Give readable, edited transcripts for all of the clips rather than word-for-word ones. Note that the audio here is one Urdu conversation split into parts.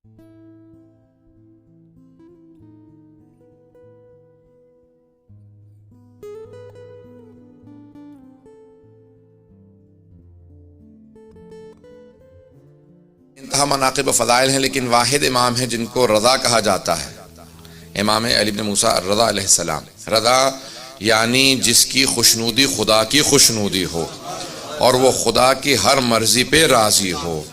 انتہا مناقب و فضائل ہیں، لیکن واحد امام ہیں جن کو رضا کہا جاتا ہے، امام علی بن موسیٰ الرضا علیہ السلام۔ رضا یعنی جس کی خوشنودی خدا کی خوشنودی ہو اور وہ خدا کی ہر مرضی پہ راضی ہو۔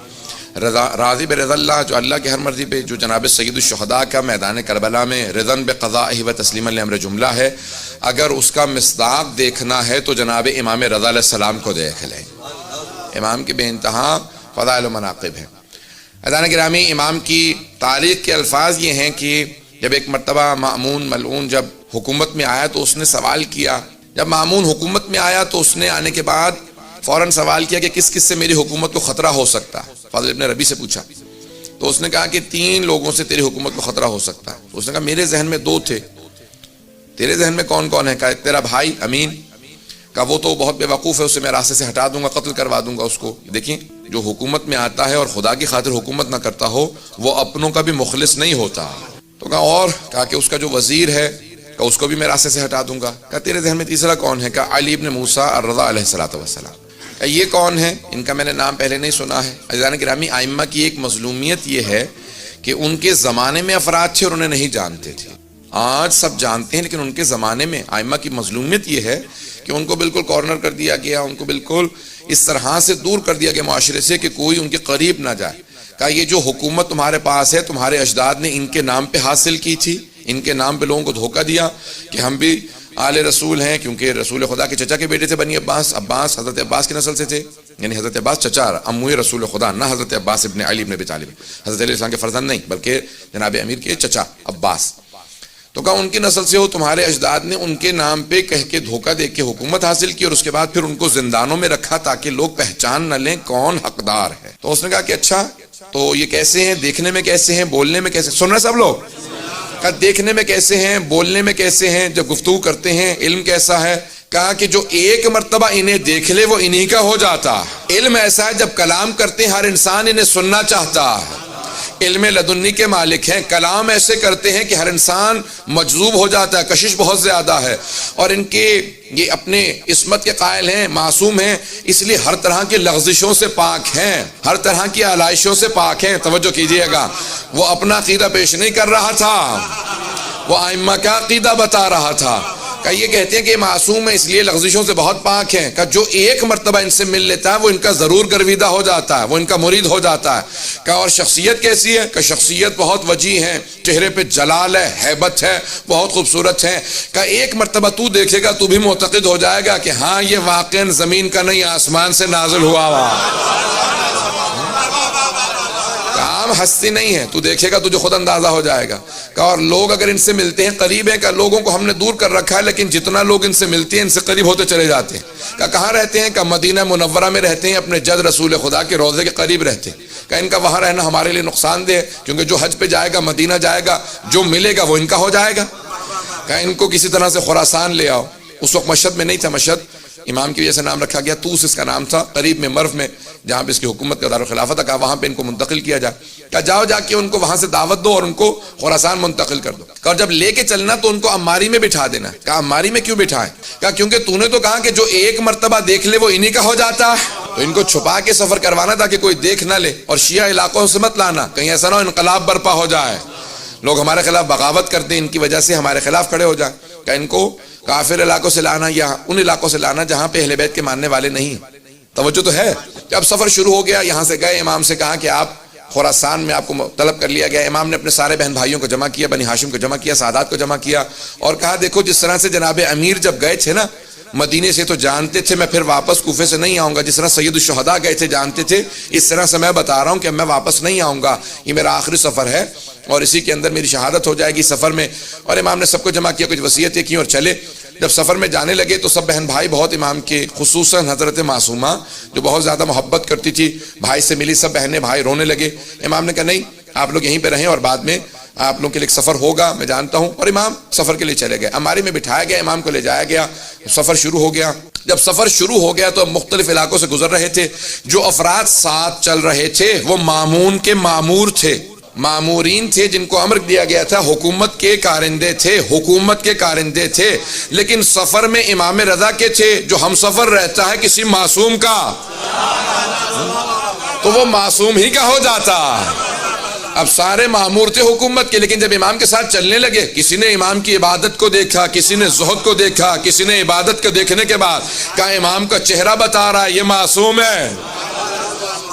راضی برضا اللہ، جو اللہ کی ہر مرضی پہ، جو جناب سید الشہداء کا میدان کربلا میں رضاً بقضائہ و تسلیما لامر جملہ ہے، اگر اس کا مصداق دیکھنا ہے تو جناب امام رضا علیہ السلام کو دیکھ لیں۔ امام کی بے انتہا فضائل و مناقب ہیں۔ عزیزان گرامی، امام کی تاریخ کے الفاظ یہ ہیں کہ جب ایک مرتبہ مأمون ملعون جب حکومت میں آیا تو اس نے سوال کیا، جب مأمون حکومت میں آیا تو اس نے آنے کے بعد فوراً سوال کیا کہ کس کس سے میری حکومت کو خطرہ ہو سکتا ہے۔ فضل ابن ربی سے پوچھا تو اس نے کہا کہ 3 لوگوں سے تیری حکومت کو خطرہ ہو سکتا ہے۔ تو اس نے کہا میرے ذہن میں 2 تھے، تیرے ذہن میں کون کون ہے؟ کہا تیرا بھائی امین، کہا وہ تو بہت بے وقوف ہے، اسے میں راستے سے ہٹا دوں گا، قتل کروا دوں گا اس کو۔ دیکھیں، جو حکومت میں آتا ہے اور خدا کی خاطر حکومت نہ کرتا ہو وہ اپنوں کا بھی مخلص نہیں ہوتا۔ تو کہا اور؟ کہا کہ اس کا جو وزیر ہے کہ اس کو بھی میں راستے سے ہٹا دوں گا۔ کہا تیرے ذہن میں تیسرا کون ہے؟ کہا علی بن موسیٰ الرضا علیہ السلام۔ کہا یہ کون ہے؟ ان کا میں نے نام پہلے نہیں سنا ہے۔ عزیزان گرامی، ائمہ کی ایک مظلومیت یہ ہے کہ ان کے زمانے میں افراد تھے اور انہیں نہیں جانتے تھے۔ آج سب جانتے ہیں، لیکن ان کے زمانے میں ائمہ کی مظلومیت یہ ہے کہ ان کو بالکل کارنر کر دیا گیا، ان کو بالکل اس طرح سے دور کر دیا گیا معاشرے سے کہ کوئی ان کے قریب نہ جائے۔ کہا یہ جو حکومت تمہارے پاس ہے تمہارے اجداد نے ان کے نام پہ حاصل کی تھی، ان کے نام پہ لوگوں کو دھوکہ دیا کہ ہم بھی آل رسول ہیں، کیونکہ رسول خدا کے چچا کے بیٹے تھے بنی عباس، عباس حضرت عباس کی نسل سے تھے، یعنی حضرت عباس چچا اموی رسول خدا، نہ حضرت عباس ابن علی ابن ابی طالب، حضرت علیہ السلام کے فرزند نہیں بلکہ جناب امیر کے چچا عباس۔ تو کہا ان کی نسل سے ہو، تمہارے اجداد نے ان کے نام پہ کہہ کے دھوکہ دے کے حکومت حاصل کی اور اس کے بعد پھر ان کو زندانوں میں رکھا تاکہ لوگ پہچان نہ لیں کون حقدار ہے۔ تو اس نے کہا کہ اچھا تو یہ کیسے ہیں، دیکھنے میں کیسے ہیں، بولنے میں کیسے؟ سن رہے سب لوگ؟ کہا دیکھنے میں کیسے ہیں، بولنے میں کیسے ہیں، جب گفتگو کرتے ہیں علم کیسا ہے؟ کہا کہ جو ایک مرتبہ انہیں دیکھ لے وہ انہی کا ہو جاتا۔ علم ایسا ہے جب کلام کرتے ہیں ہر انسان انہیں سننا چاہتا ہے۔ علم لدنی کے مالک ہیں، کلام ایسے کرتے ہیں کہ ہر انسان مجذوب ہو جاتا ہے، کشش بہت زیادہ ہے، اور ان کے یہ اپنے عصمت کے قائل ہیں، معصوم ہیں، اس لیے ہر طرح کی لغزشوں سے پاک ہیں، ہر طرح کی آلائشوں سے پاک ہیں۔ توجہ کیجئے گا، وہ اپنا عقیدہ پیش نہیں کر رہا تھا، وہ ائمہ کا عقیدہ بتا رہا تھا۔ کہ یہ کہتے ہیں کہ معصوم ہے اس لیے لغزشوں سے بہت پاک ہیں، کہ جو ایک مرتبہ ان سے مل لیتا ہے وہ ان کا ضرور گرویدہ ہو جاتا ہے، وہ ان کا مرید ہو جاتا ہے۔ کہ اور شخصیت کیسی ہے؟ کہ شخصیت بہت وجیح ہے، چہرے پہ جلال ہے، ہیبت ہے، بہت خوبصورت ہے۔ کہ ایک مرتبہ تو دیکھے گا تو بھی معتقد ہو جائے گا کہ ہاں یہ واقعاً زمین کا نہیں آسمان سے نازل ہوا عام ہستی نہیں ہے، تو دیکھے گا تجھے خود اندازہ ہو جائے گا۔ کہ اور لوگ اگر ان سے ملتے ہیں قریب ہیں، کہ لوگوں کو ہم نے دور کر رکھا ہے لیکن جتنا لوگ ان سے ملتے ہیں ان سے قریب ہوتے چلے جاتے ہیں۔ کہ کہاں رہتے ہیں؟ کہ مدینہ منورہ میں رہتے ہیں، اپنے جد رسول خدا کے روضے کے قریب رہتے ہیں۔ کہ ان کا وہاں رہنا ہمارے لیے نقصان دہ ہے، کیونکہ جو حج پہ جائے گا مدینہ جائے گا، جو ملے گا وہ ان کا ہو جائے گا۔ کہ ان کو کسی طرح سے خراسان لے آؤ۔ اس وقت مشہد میں نہیں تھا، مشہد امام کی وجہ سے نام رکھا گیا، توس اس کا نام تھا، قریب میں مرو میں جہاں پہ اس کی حکومت کا دارالخلافہ تھا۔ کہا وہاں پہ ان کو منتقل کیا جائے۔ کہا جاؤ جا کے ان کو وہاں سے دعوت دو اور ان کو خراسان منتقل کر دو۔ اور جب لے کے چلنا تو ان کو عماری میں بٹھا دینا۔ کہا عماری میں کیوں بٹھائیں؟ کہا کیونکہ تو نے تو کہا کہ جو ایک مرتبہ دیکھ لے وہ انہی کا ہو جاتا ہے، تو ان کو چھپا کے سفر کروانا تاکہ کوئی دیکھ نہ لے، اور شیعہ علاقوں سے مت لانا، کہیں ایسا نہ ہو انقلاب برپا ہو جائے، لوگ ہمارے خلاف بغاوت کر دیں، ان کی وجہ سے ہمارے خلاف کھڑے ہو جائیں۔ کہ ان کو کافر علاقوں سے لانا یا ان علاقوں سے لانا جہاں پہ اہل بیت کے ماننے والے نہیں۔ توجہ تو ہے۔ جب سفر شروع ہو گیا، یہاں سے گئے، امام سے کہا کہ آپ خراسان میں آپ کو طلب کر لیا گیا۔ امام نے اپنے سارے بہن بھائیوں کو جمع کیا، بنی ہاشم کو جمع کیا، سادات کو جمع کیا، اور کہا دیکھو جس طرح سے جناب امیر جب گئے تھے نا مدینے سے تو جانتے تھے میں پھر واپس کوفے سے نہیں آؤں گا، جس طرح سید الشہداء گئے تھے جانتے تھے، اس طرح سے میں بتا رہا ہوں کہ میں واپس نہیں آؤں گا، یہ میرا آخری سفر ہے اور اسی کے اندر میری شہادت ہو جائے گی سفر میں۔ اور امام نے سب کو جمع کیا، کچھ وصیتیں کی اور چلے۔ جب سفر میں جانے لگے تو سب بہن بھائی بہت امام کے، خصوصاً حضرت معصومہ جو بہت زیادہ محبت کرتی تھی، بھائی سے ملی، سب بہنیں بھائی رونے لگے۔ امام نے کہا نہیں آپ لوگ یہیں پہ رہیں اور بعد میں آپ لوگوں کے لیے ایک سفر ہوگا، میں جانتا ہوں۔ اور امام سفر کے لیے چلے گئے، عماری میں بٹھایا گیا، امام کو لے جایا گیا، سفر شروع ہو گیا۔ جب سفر شروع ہو گیا تو مختلف علاقوں سے گزر رہے تھے، جو افراد ساتھ چل رہے تھے وہ مامون کے مامور تھے، مامورین تھے جن کو امر دیا گیا تھا، حکومت کے کارندے تھے، حکومت کے کارندے تھے، لیکن سفر میں امام رضا کے تھے، جو ہم سفر رہتا ہے کسی معصوم کا تو وہ معصوم ہی کا ہو جاتا۔ اب سارے مامور تھے حکومت کے، لیکن جب امام کے ساتھ چلنے لگے، کسی نے امام کی عبادت کو دیکھا، کسی نے زہد کو دیکھا، کسی نے عبادت کو دیکھنے کے بعد کہا امام کا چہرہ بتا رہا ہے یہ معصوم ہے۔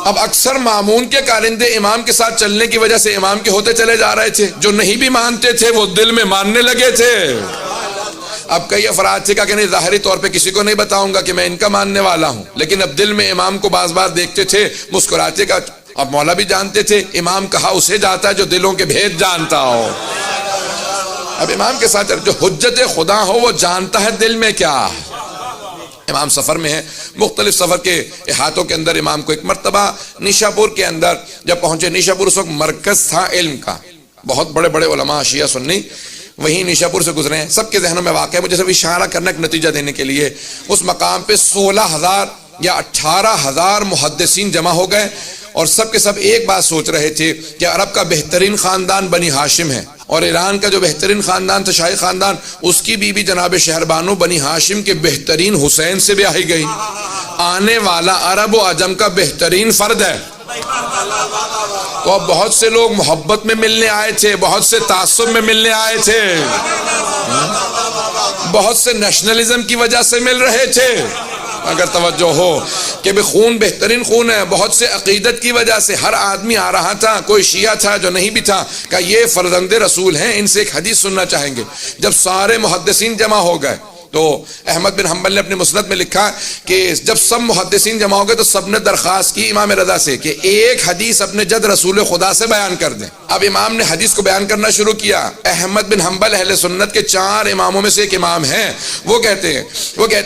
اب اکثر مامون کے کارندے امام کے ساتھ چلنے کی وجہ سے امام کے ہوتے چلے جا رہے تھے، جو نہیں بھی مانتے تھے وہ دل میں ماننے لگے تھے۔ اب کئی افراد تھے کہ نہیں ظاہری طور پہ کسی کو نہیں بتاؤں گا کہ میں ان کا ماننے والا ہوں، لیکن اب دل میں امام کو بعض بار دیکھتے تھے مسکراتے کا۔ اب مولا بھی جانتے تھے امام کہا اسے جاتا ہے جو دلوں کے بھید جانتا ہو۔ اب امام کے ساتھ جو حجت خدا ہو وہ جانتا ہے دل میں کیا۔ امام سفر میں ہے، مختلف سفر کے احاطوں کے اندر امام کو ایک مرتبہ نیشاپور کے اندر جب پہنچے، نیشاپور اس وقت مرکز تھا علم کا، بہت بڑے بڑے علماء شیعہ سنی وہیں نیشاپور سے گزرے ہیں، سب کے ذہنوں میں واقع ہے۔ مجھے صرف اشارہ کرنا ایک نتیجہ دینے کے لیے، اس مقام پہ 16,000 یا 18,000 محدثین جمع ہو گئے، اور سب کے سب ایک بات سوچ رہے تھے کہ عرب کا بہترین خاندان بنی ہاشم ہے، اور ایران کا جو بہترین خاندان تھا شاہی خاندان، اس کی بیوی جناب شہربانو بنی ہاشم کے بہترین حسین سے بیاہی گئی۔ آنے والا عرب و عجم کا بہترین فرد ہے۔ تو اب بہت سے لوگ محبت میں ملنے آئے تھے، بہت سے تعصب میں ملنے آئے تھے، بہت سے نیشنلزم کی وجہ سے مل رہے تھے۔ اگر توجہ ہو کہ بھی خون بہترین خون ہے، بہت سے عقیدت کی وجہ سے ہر آدمی آ رہا تھا، کوئی شیعہ تھا جو نہیں بھی تھا کہ یہ فرزند رسول ہیں، ان سے ایک حدیث سننا چاہیں گے۔ جب سارے محدثین جمع ہو گئے تو احمد بن حنبل نے اپنے مسند میں لکھا کہ جب سب محدثین جمع ہو گئے تو سب نے درخواست کی امام رضا سے کہ ایک حدیث اپنے جد رسول خدا سے بیان کر دیں۔ اب امام نے حدیث کو بیان کرنا شروع کیا۔ احمد بن حنبل اہل سنت کے 4 اماموں میں سے ایک امام ہیں، وہ کہتے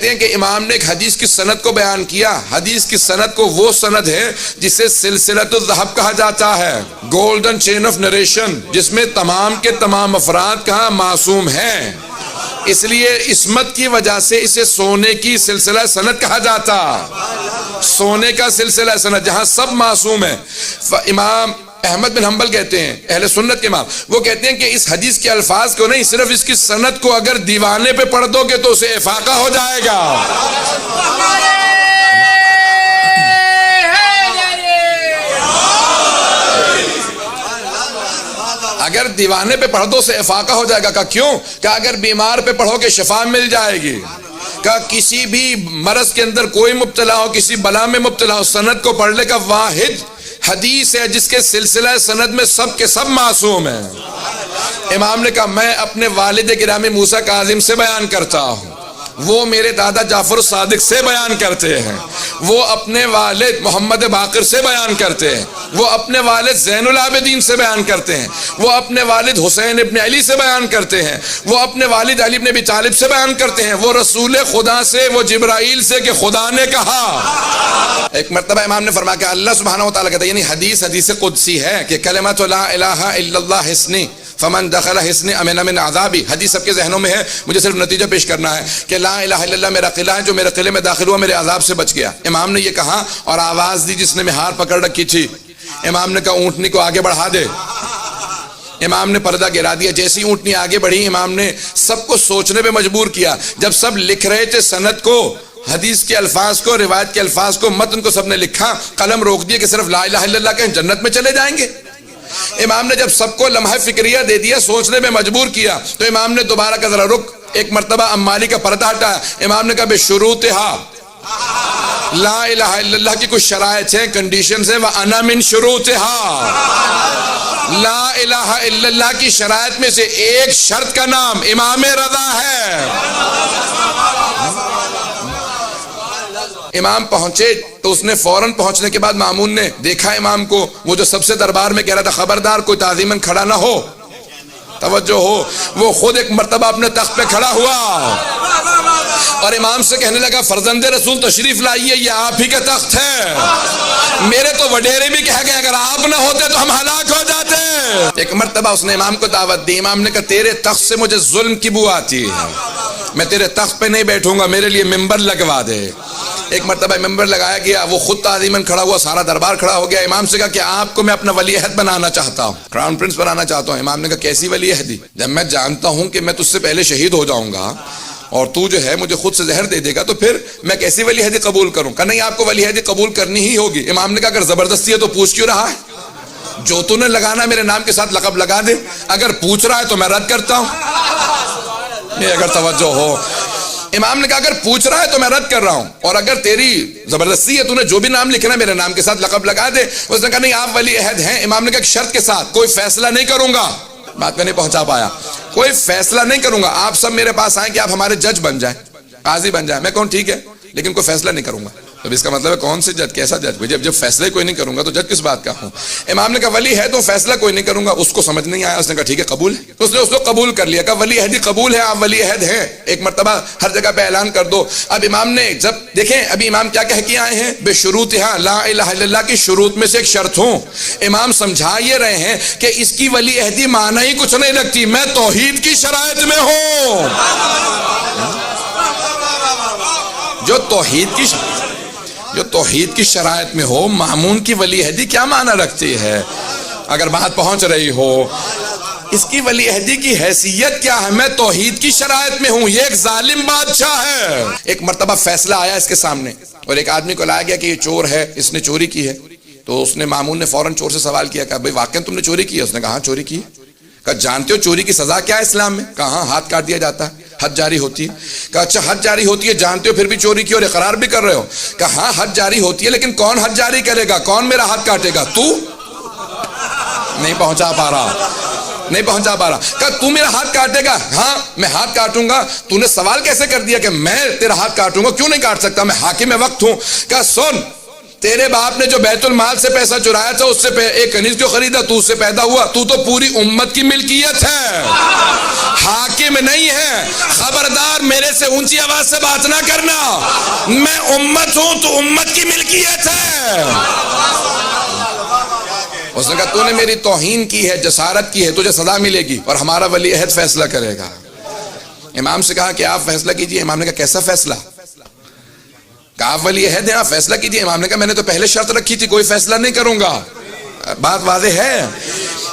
ہیں کہ امام نے ایک حدیث کی سند کو بیان کیا۔ حدیث کی سند کو وہ سند ہے جسے سلسلۃ الذہب کہا جاتا ہے، گولڈن چین آف نریشن، جس میں تمام کے تمام افراد کہاں معصوم ہیں، اس لیے عصمت کی وجہ سے اسے سونے کی سلسلہ سند کہا جاتا، سونے کا سلسلہ سند جہاں سب معصوم ہیں۔ امام احمد بن حنبل کہتے ہیں، اہل سنت کے امام، وہ کہتے ہیں کہ اس حدیث کے الفاظ کو نہیں، صرف اس کی سند کو اگر دیوانے پہ پڑھ دو گے تو اسے افاقہ ہو جائے گا۔ اگر دیوانے پہ پڑھ دو سے افاقہ ہو جائے گا۔ کہ کیوں؟ کہ اگر بیمار پہ پڑھو گے شفا مل جائے گی۔ کہ کسی بھی مرض کے اندر کوئی مبتلا ہو، کسی بلا میں مبتلا ہو، سند کو پڑھنے کا واحد حدیث ہے جس کے سلسلہ سند میں سب کے سب معصوم ہیں۔ امام نے کہا میں اپنے والد گرامی موسیٰ کاظم سے بیان کرتا ہوں، وہ میرے دادا جعفر صادق سے بیان کرتے ہیں، وہ اپنے والد محمد باقر سے بیان کرتے ہیں، وہ اپنے والد زین العابدین سے بیان کرتے ہیں، وہ اپنے والد حسین ابن علی سے بیان کرتے ہیں، وہ اپنے والد علی ابن ابی طالب سے بیان کرتے ہیں، وہ رسول خدا سے، وہ جبرائیل سے کہ خدا نے کہا۔ ایک مرتبہ امام نے فرمایا کہ اللہ سبحانہ و تعالیٰ کہتا ہے، یعنی حدیث قدسی ہے کہ کلمۃ لا الہ الا اللہ حسنی فمن دخل حسن امن من عذابی۔ حدیث سب کے ذہنوں میں ہے، مجھے صرف نتیجہ پیش کرنا ہے کہ لا الہ الا اللہ میرا قلعہ ہے، جو میرے قلعے میں داخل ہوا میرے عذاب سے بچ گیا۔ امام نے یہ کہا اور آواز دی جس نے مہار پکڑ رکھی تھی، امام نے کہا اونٹنی کو آگے بڑھا دے۔ امام نے پردہ گرا دیا، جیسی اونٹنی آگے بڑھی امام نے سب کو سوچنے پہ مجبور کیا۔ جب سب لکھ رہے تھے سند کو، حدیث کے الفاظ کو، روایت کے الفاظ کو، متن کو سب نے لکھا، قلم روک دیا کہ صرف لا الہ الا اللہ کہیں جنت میں چلے جائیں گے۔ امام نے جب سب کو لمحہ فکریہ دے دیا، سوچنے میں مجبور کیا، تو امام نے دوبارہ کا ذرا رک، ایک مرتبہ عماری کا پردہ ہٹایا۔ امام نے کہا بشروطہا، لا الہ الا اللہ کی کچھ شرائط ہیں، کنڈیشنز ہیں، وَأَنَا مِن شُرُوطِهَا، لا الہ الا اللہ کی شرائط میں سے ایک شرط کا نام امام رضا ہے۔ امام پہنچے تو اس نے فوراً پہنچنے کے بعد مامون نے دیکھا امام کو، وہ جو سب سے دربار میں کہہ رہا تھا خبردار کوئی تعظیماً کھڑا نہ ہو، توجہ ہو، وہ خود ایک مرتبہ اپنے تخت پہ کھڑا ہوا اور امام سے کہنے لگا فرزند رسول تشریف لائیے، یہ آپ ہی کا تخت ہے، میرے تو وڈیرے بھی کہہ گئے اگر آپ نہ ہوتے تو ہم ہلاک ہو جاتے۔ ایک مرتبہ اس نے امام کو دعوت دی، امام نے کہا تیرے تخت سے مجھے ظلم کی بو آتی ہے، میں تیرے تخت پہ نہیں بیٹھوں گا، میرے لیے ممبر لگوا دے۔ ایک مرتبہ ممبر لگایا گیا، وہ خود تعظیماً کھڑا ہوا، سارا دربار کھڑا ہو گیا، امام سے کہا کہ آپ کو میں اپنا ولی عہد بنانا چاہتا ہوں، کراؤن پرنس بنانا چاہتا ہوں۔ امام نے کہا کیسی ولی عہدی؟ جب میں جانتا ہوں کہ میں تجھ سے پہلے شہید ہو جاؤں گا اور تو جو ہے مجھے خود سے زہر دے دے گا تو پھر میں کیسی ولی عہدی قبول کروں؟ کہ نہیں، آپ کو ولی عہدی قبول کرنی ہی ہوگی۔ امام نے کہا اگر زبردستی ہے تو پوچھ کیوں رہا ہے؟ جو تو نے لگانا میرے نام کے ساتھ لقب لگا دے، اگر پوچھ رہا ہے تو میں رد کرتا ہوں۔ یہ اگر توجہ ہو، امام نے کہا اگر پوچھ رہا ہے تو میں رد کر رہا ہوں، اور اگر تیری زبردستی ہے تو نے جو بھی نام لکھنا ہے میرے نام کے ساتھ لقب لگا دے۔ اس نے کہا نہیں، آپ ولی عہد ہیں۔ امام نے کہا شرط کے ساتھ، کوئی فیصلہ نہیں کروں گا۔ بات میں نہیں پہنچا پایا، کوئی فیصلہ نہیں کروں گا، آپ سب میرے پاس آئیں کہ آپ ہمارے جج بن جائیں، قاضی بن جائیں۔ میں کہوں ٹھیک ہے، لیکن کوئی فیصلہ نہیں کروں گا۔ تو اس کا مطلب ہے کون سے جج، کیسا جج؟ جب فیصلے کوئی نہیں کروں گا تو جج کس بات کا ہوں؟ امام نے کہا ولی ہے تو فیصلہ کوئی نہیں کروں گا۔ اس کو سمجھ نہیں آیا، اس نے کہا ٹھیک ہے قبول ہے۔ اس نے اس کو قبول کر لیا، کہا ولی عہدی قبول ہے، آپ ولی عہد ہیں، ایک مرتبہ ہر جگہ پہ اعلان کر دو۔ اب امام نے جب دیکھیں، ابھی امام کیا کہہ کے آئے ہیں؟ بشروطہا، لا الہ الا اللہ کی شروط میں سے ایک شرط ہوں۔ امام سمجھا یہ رہے ہیں کہ اس کی ولی عہدی معنی ہی کچھ نہیں رکھتی، میں توحید کی شرائط میں ہوں۔ جو توحید کی شرائط میں ہو، مامون کی ولی عہدی کیا معنی رکھتی ہے؟ اگر بات پہنچ رہی ہو، اس کی ولی عہدی کی حیثیت کیا ہے؟ میں توحید کی شرائط میں ہوں، یہ ایک ظالم بادشاہ ہے۔ ایک مرتبہ فیصلہ آیا اس کے سامنے، اور ایک آدمی کو لایا گیا کہ یہ چور ہے، اس نے چوری کی ہے۔ تو اس نے مامون نے فوراً چور سے سوال کیا کہ بھائی واقعاً تم نے چوری کی ہے؟ اس نے کہا ہاں چوری کی ہے۔ کہا جانتے ہو چوری کی سزا کیا ہے اسلام میں؟ کہا ہاں، ہاتھ کاٹ دیا جاتا ہے، حد جاری ہوتی ہے۔ کہا اچھا حد جاری ہوتی ہے، جانتے ہو پھر بھی چوری کی اور اقرار بھی کر رہے ہو؟ کہا ہاں حد جاری ہوتی ہے، لیکن کون حد جاری کرے گا؟ کون میرا ہاتھ کاٹے گا؟ تو نہیں پہنچا پا رہا۔ کہا تو میرا ہاتھ کاٹے گا؟ ہاں میں ہاتھ کاٹوں گا۔ تو نے سوال کیسے کر دیا کہ میں تیرا ہاتھ کاٹوں گا؟ کیوں نہیں کاٹ سکتا، میں حاکم وقت ہوں۔ کہا سن، تیرے باپ نے جو بیت المال سے پیسہ چرایا تھا، اس سے ایک کنیز کیوں خریدا؟ تو اس سے پیدا ہوا، تو پوری امت کی ملکیت ہے، حاکم نہیں ہے۔ خبردار میرے سے اونچی آواز سے بات نہ کرنا، میں امت ہوں تو امت کی ملکیت ہے۔ اس نے کہا تو نے میری توہین کی ہے، جسارت کی ہے، تجھے سزا ملے گی، اور ہمارا ولی عہد فیصلہ کرے گا۔ امام سے کہا کہ آپ فیصلہ کیجئے۔ امام نے کہا کیسا فیصلہ؟ کہا آپ ولی عہد ہیں، آپ فیصلہ کیجئے۔ امام نے کہا میں نے تو پہلے شرط رکھی تھی کوئی فیصلہ نہیں کروں گا۔ بات واضح ہے،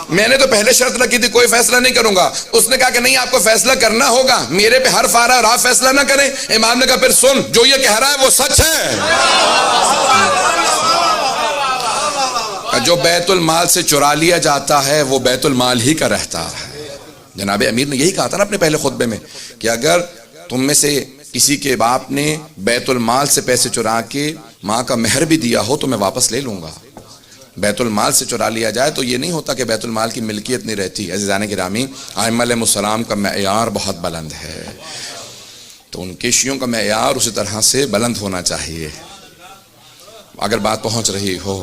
میں نے تو پہلے شرط رکھی تھی کوئی فیصلہ نہیں کروں گا۔ اس نے کہا کہ نہیں، آپ کو فیصلہ کرنا ہوگا، میرے پہ حرف آ رہا ہے اور آپ فیصلہ نہ کریں۔ امام نے کہا پھر سن، جو یہ کہہ رہا ہے وہ سچ ہے۔ جو بیت المال سے چرا لیا جاتا ہے وہ بیت المال ہی کا رہتا ہے۔ جناب امیر نے یہی کہا تھا نا اپنے پہلے خطبے میں کہ اگر تم میں سے کسی کے باپ نے بیت المال سے پیسے چرا کے ماں کا مہر بھی دیا ہو تو میں واپس لے لوں گا۔ بیت المال سے چرا لیا جائے تو یہ نہیں ہوتا کہ بیت المال کی ملکیت نہیں رہتی۔ عزیزان گرامی، ائمہ علیہ السلام کا معیار بہت بلند ہے، تو ان کے شیعوں کا معیار اسی طرح سے بلند ہونا چاہیے۔ اگر بات پہنچ رہی ہو،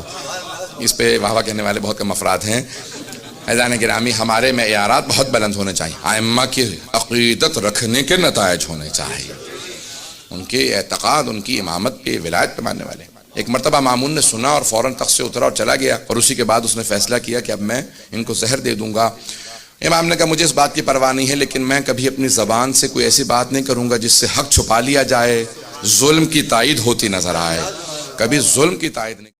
اس پہ واہ واہ کہنے والے بہت کم افراد ہیں۔ عزیزان گرامی، ہمارے معیارات بہت بلند ہونے چاہیے، ائمہ کی عقیدت رکھنے کے نتائج ہونے چاہیے، ان کے اعتقاد، ان کی امامت پہ، ولایت پہ ماننے والے۔ ایک مرتبہ مامون نے سنا اور فوراً تخت سے اترا اور چلا گیا، اور اسی کے بعد اس نے فیصلہ کیا کہ اب میں ان کو زہر دے دوں گا۔ امام نے کہا مجھے اس بات کی پرواہ نہیں ہے، لیکن میں کبھی اپنی زبان سے کوئی ایسی بات نہیں کروں گا جس سے حق چھپا لیا جائے، ظلم کی تائید ہوتی نظر آئے، کبھی ظلم کی تائید نہیں۔